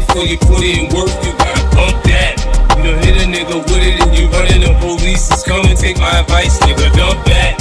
head before you put it in work. You gotta pump that. You don't hit a nigga with it and you running, the police is coming. Take my advice, nigga, dump that.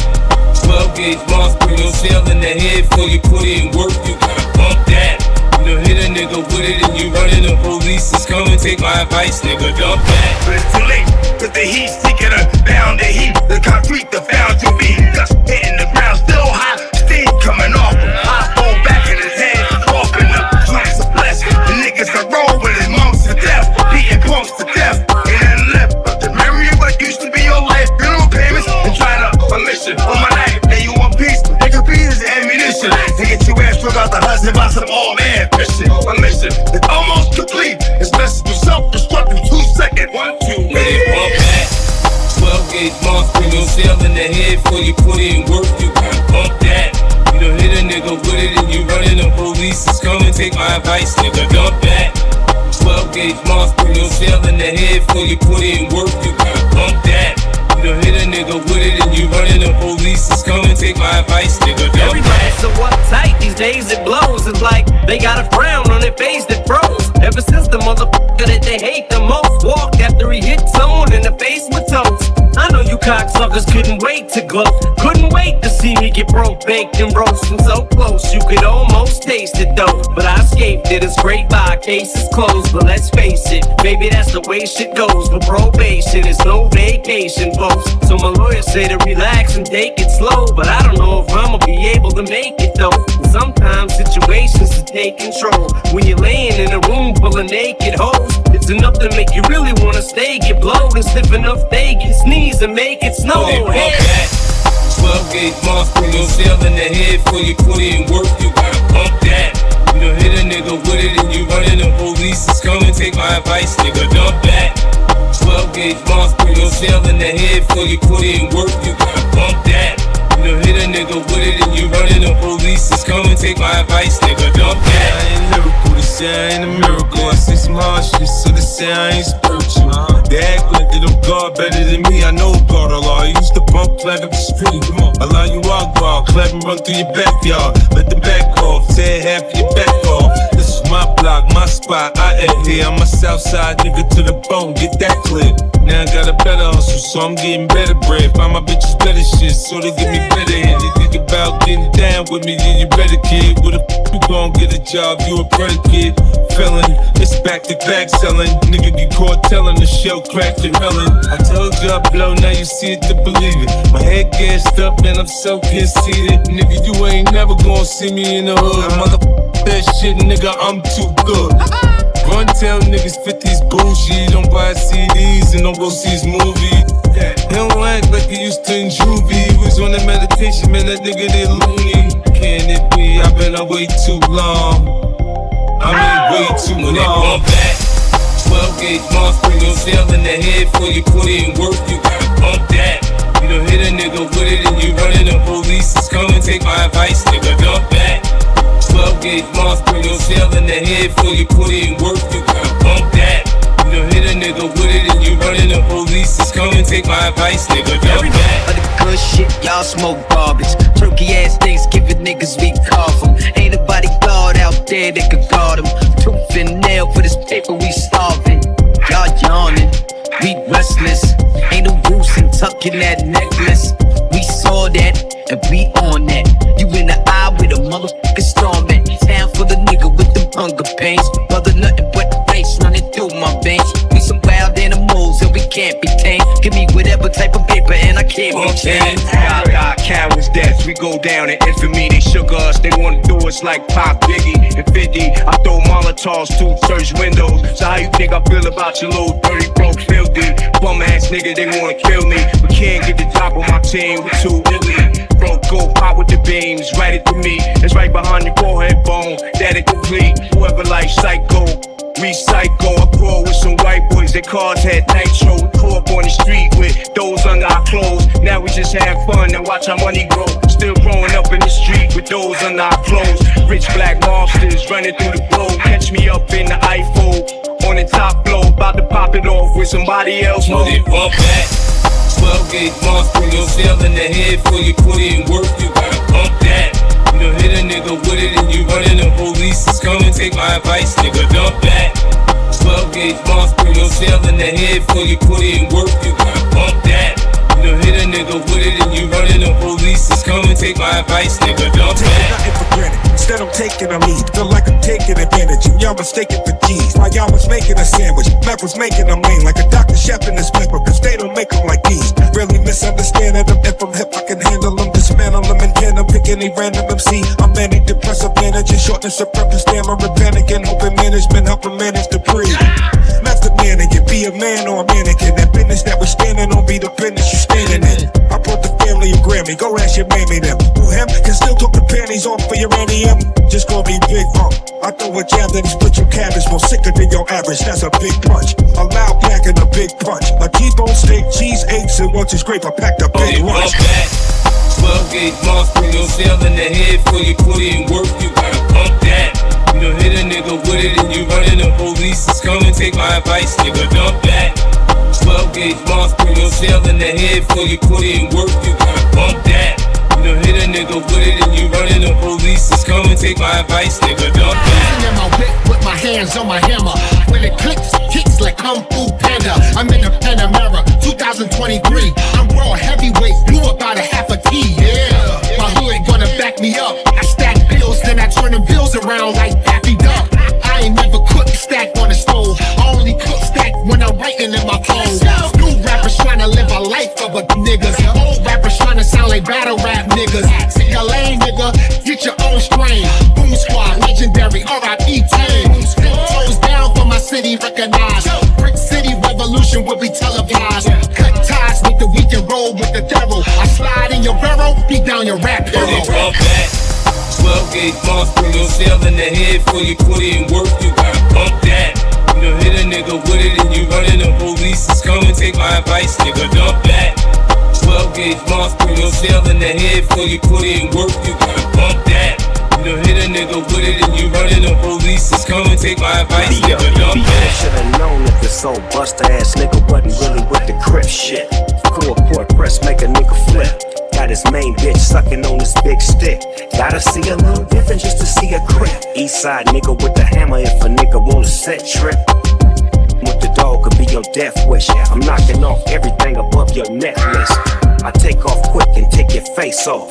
12 gauge monster, no shell in the head before you put it in work. You gotta pump that. You don't hit a nigga with it and you running, the police is coming. Take my advice, nigga, dump that. But it's too late, cause the heat's seeking her down the heat. The concrete, the found to be. Dust hitting the ground, still hot, steam coming off. I fall back in his head, walking the drums are blessed. The niggas can roll with his monks to death, beating punks to death. And then left, but the memory of what used to be your life, funeral payments, and trying to a mission on my life. And you want peace, but nigga, peace is ammunition. To get your ass took out the husband by some old man fishing. My mission is almost complete. It's best to self-destruct in 2 seconds. 1, 2, ready, pump that. 12 gauge monster, no shell in the head before you put it in work. You gotta pump that. You don't hit a nigga with it and you running, the police is coming. Take my advice, nigga, dump that. 12 gauge monster, no shell in the head before you put it in work. You gotta pump that. You don't hit a nigga with it and you running, the police is coming. Take my advice, nigga, dump that. Everybody's so uptight these days, it blows. It's like they got a frown on their face that froze. Ever since the motherfucker that they hate the most walked after he hit someone in the face with toes. I know you cocksuckers couldn't wait to glow. Couldn't wait to see me get broke, baked, and roasting so close you could almost taste it though. But I escaped it, it's great by case is closed. But let's face it, baby, that's the way shit goes. But probation is no vacation, folks. So my lawyer say to relax and take it slow. But I don't know if I'ma be able to make it though. Sometimes situations to take control. When you're laying in a room full of naked hoes, it's enough to make you really wanna stay, get blowed, and stiff enough they get sneeze and make it snow. Hey. 12 gauge monster, no shell in the head before you put it in work. You gotta pump that. You don't hit a nigga with it and you running, the police is coming. Take my advice, nigga, dump that. 12 gauge monster, no shell in the head before you put it in work. You gotta pump that. You don't hit a nigga with it and you running, the police is coming. Take my advice, nigga, dump that. I ain't lyrical, they say I ain't a miracle. I say some hard shit, so they say I ain't spiritual. They act like they don't God better than me. I know God Allah. I used to bump flag up the street. Allah you Akbar, clap and run through your backyard. Let the back off, tear half of your back off. This is my block, my spot. I ain't here. I'm a Southside nigga to the bone. Get that clear. Now I got a better hustle, so I'm getting better bread. Find my bitches better shit, so they give me better head. They think about getting down with me, then you better kid. With a you gon' get a job, you a predicate. Felon, it's back to back selling. Nigga get caught telling the shell cracked and melon. I told you I blow, now you see it to believe it. My head gassed up and I'm so conceited. Nigga, you ain't never gon' see me in the hood. Motherfucker that shit, nigga, I'm too good. Run tell niggas fit these bullshit. Don't buy CDs and don't go see his movies. He don't act like he used to in juvie. He was on the meditation, man, that nigga they loony. Can it be? I've been away too long. I mean way too when long. When they pump that 12 gauge monster, no shell in the head before you put it in work. You gotta pump that. You don't hit a nigga with it and you running, the police is coming. Take my advice, nigga, dump that. 12 gauge monster, no shell in the head before you put it in work. You gotta pump that. You don't hit a nigga with it and you running, the police is coming. Take my advice, nigga, dump that. Of the good shit, y'all smoke garbage. Turkey ass Thanksgiving niggas, we carve them. Ain't nobody God out there that could guard them. Tooth and nail for this paper, we starving. Y'all yawning, we restless. Ain't no use in tucking that necklace. We saw that and we on that. You in the eye with a motherfucking storm at. Town for the nigga with them hunger pains. Brother, nothing but the face running through my veins. We some wild animals and we can't be tamed. Give me whatever type of paper and I can't be changed. God, cowards deaths, we go down in infamy. They shook us, they wanna do us like Pop, Biggie, and 50. I throw Molotovs through church windows. So how you think I feel about your little dirty, broke, filthy bum ass nigga? They wanna kill me, but can't get the top of my team with too illy. Broke, go pop with the beams, right it to me. It's right behind your forehead bone, that it complete. Whoever like psycho, recycle. I crawl with some white boys, their cars had nitro. We pull up on the street with those under our clothes. Now we just have fun and watch our money grow. Still growing up in the street with those under our clothes. Rich black monsters running through the globe. Catch me up in the iPhone on the top floor, about to pop it off with somebody else. When they pump that 12 gauge monster, no shell in the head before you put it in work. You gotta pump that. You You done hit a nigga with it and you running, the police is coming. Take my advice, nigga, dump that. 12 gauge monster, no shell in the head before you put it in work. You gotta pump that. You done hit a nigga with it and you running, the police is coming. Take my advice, nigga, dump that. Taking nothing for granted. Instead I'm taking a lead. Feel like I'm taking advantage. And y'all mistaken for G's. While y'all was making a sandwich, Mac was making them lean like a Dr. Chef in this paper. Cause they don't make them like these. Really misunderstanding them. If I'm hip, I can handle them. Dismantle them and can them. Pick any random MC. I'm manic, depressive manager. Shortness of purpose, stammering, panicking. Hoping management help them manage to breathe. Method Man, and you be a man or a mannequin. That business that we're standing on be the business you standing in. I brought the family a Grammy. Go ask your mammy them. Who him can still took the panties off for your Annie M. Just call me Big I throw a jab that he split your cabbage. More sicker than your average. That's a big punch. A loud pack and a big punch. A T-bone steak, cheese, eggs, and once it's grape, I packed a big lunch. 12 gauge monster, no shell in the head before you put it in work. You gotta pump that. You done hit a nigga with it and you running, the police is coming. Take my advice, nigga, dump that. 12 gauge monster, no shell in the head before you put it in work. You gotta pump that. You done hit a nigga with it and you running, the police is coming. Take my advice, nigga, dump that. In my whip with my hands on my hammer. When it clicks, kicks like Kung Fu Panda. I'm in the Panamera, 2023. I'm raw heavyweight, blew about a half a key, yeah. My hood gonna back me up. I stack bills, then I turn them bills around like Daffy Duck. I ain't never cooked stack on the stove. I only cook stack when I'm writing in my clothes. New rappers trying to live a life of a niggas. Old rappers trying to sound like battle rap niggas. Sick a lane, nigga, get your own strain. Boom Squad, legendary, R.I.P. Tang. Toes down for my city, recognized. Brick City revolution will be televised. Cut ties with the weak and roll with the devil. I slide in your barrel, beat down your rap hero. 12 gauge monster, no shell in the head before you put it in work. You gotta pump that. You done hit a nigga with it and you running, the police is coming. Take my advice, nigga, dump that. 12 gauge monster, no shell in the head before you put it in work. You gotta pump that. You done hit a nigga with it and you running, the police is coming. Take my advice, nigga, dump that. Should've known that this old buster ass nigga wasn't really with the crip shit. Full court press make a nigga flip. Got his main bitch sucking on his big stick. Gotta see a little different just to see a crip. Eastside nigga with the hammer if a nigga want a set trip. With the dog could be your death wish. I'm knocking off everything above your neck list. I take off quick and take your face off.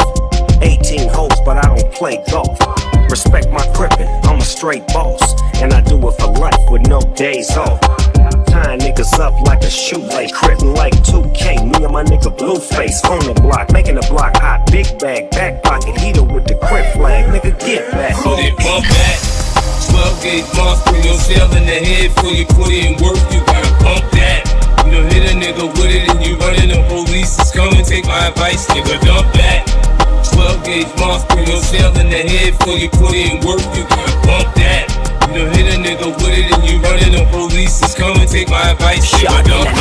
18 hoes, but I don't play golf. Respect my crippin', I'm a straight boss. And I do it for life with no days off. Tying niggas up like a shoelace, crittin' like 2K. Me and my nigga Blueface on the block, making the block hot. Big bag, back pocket, heater with the crip flag. Nigga, get back. So they bump that. 12 gauge monster, no shell in the head before you put it in work. You gotta pump that. You done hit a nigga with it and you running, the police is coming. Take my advice, nigga, dump that. 12 gauge monster, no shell in the head before you put it in work. You gotta pump that. You done hit a nigga with it and you running, the police is coming. Take my advice, nigga, dump that.